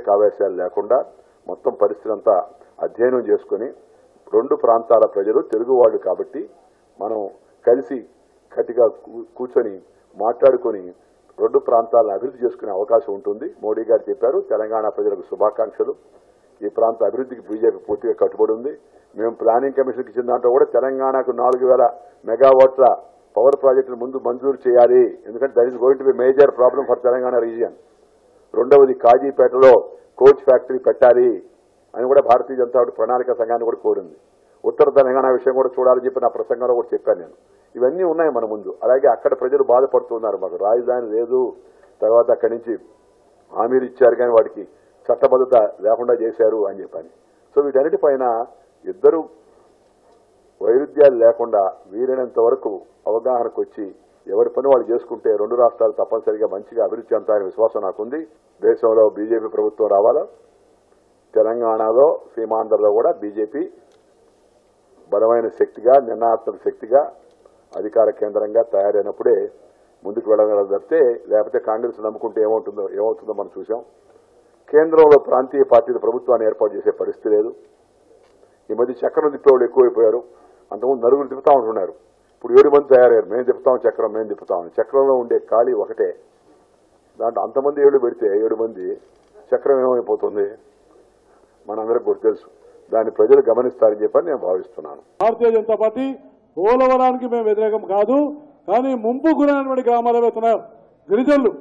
కావేశాలు లేకుండా మొత్తం పరిస్థితి అంతా అధ్యయనం చేసుకుని 2 ప్రాంతాల ప్రజలు తెలుగు వాళ్ళు కాబట్టి మనం కలిసి గట్టిగా కూర్చొని మాట్లాడుకొని 2 ప్రాంతాలను అభివృద్ధి చేసుకునే అవకాశం ఉంటుంది. మోడీ గారు చెప్పారు, తెలంగాణ ప్రజలకు శుభాకాంక్షలు. ఈ ప్రాంత అభివృద్ధికి బీజేపీ పూర్తిగా కట్టుబడి ఉంది. మేము ప్లానింగ్ కమిషన్కి ఇచ్చిన దాంట్లో కూడా తెలంగాణకు 4000 మెగావాట్ల పవర్ ప్రాజెక్టులు ముందు మంజూరు చేయాలి. ఎందుకంటే that is going to be major problem for Telangana region. రెండవది కాజీపేటలో కోచ్ ఫ్యాక్టరీ పెట్టాలి అని కూడా భారతీయ జనతా పార్టీ ప్రణాళిక సంఘాన్ని కూడా కోరింది. ఉత్తర తెలంగాణ విషయం కూడా చూడాలని చెప్పి నా ప్రసంగంలో కూడా చెప్పాను నేను. ఇవన్నీ ఉన్నాయి మన ముందు. అలాగే అక్కడ ప్రజలు బాధపడుతున్నారు, మాకు రాజధాని లేదు, తర్వాత అక్కడి నుంచి హామీలు ఇచ్చారు కానీ వాటికి చట్టబద్ధత లేకుండా చేశారు అని చెప్పాను. సో వీటన్నిటిపైన ఇద్దరు వైరుధ్యాలు లేకుండా వీలైనంత వరకు అవగాహనకు వచ్చి ఎవరి పని వాళ్ళు చేసుకుంటే 2 రాష్ట్రాలు తప్పనిసరిగా మంచిగా అభివృద్ధి చెందాలనే విశ్వాసం నాకుంది. దేశంలో బీజేపీ ప్రభుత్వం రావాలా, తెలంగాణలో సీమాంధ్రలో కూడా బీజేపీ బలమైన శక్తిగా, నిర్ణయాత్మక శక్తిగా, అధికార కేంద్రంగా తయారైనప్పుడే ముందుకు వెళ్ళగలదు తప్పితే లేకపోతే కాంగ్రెస్ నమ్ముకుంటే ఏమవుతుందో మనం చూసాం. కేంద్రంలో ప్రాంతీయ పార్టీల ప్రభుత్వాన్ని ఏర్పాటు చేసే పరిస్థితి లేదు. ఈ మధ్య చక్రం తిప్పేవాళ్ళు ఎక్కువైపోయారు. అంతకుముందు నలుగురు తిప్పుతా ఉంటున్నారు, ఇప్పుడు 7 మంది తయారయ్యారు. మేము తిప్పుతాం చక్రం, మేము తిప్పుతామని. చక్రంలో ఉండే ఖాళీ ఒకటే, దాంట్లో అంతమంది 7 పెడితే 7 మంది చక్రం ఏమైపోతుంది మనందరికీ కూడా తెలుసు. దాన్ని ప్రజలు గమనిస్తారని చెప్పని నేను భావిస్తున్నాను. భారతీయ జనతా పార్టీ పోలవరానికి మేము వ్యతిరేకం కాదు, కానీ ముంపు గురైనటువంటి గ్రామాల గిరిజనులు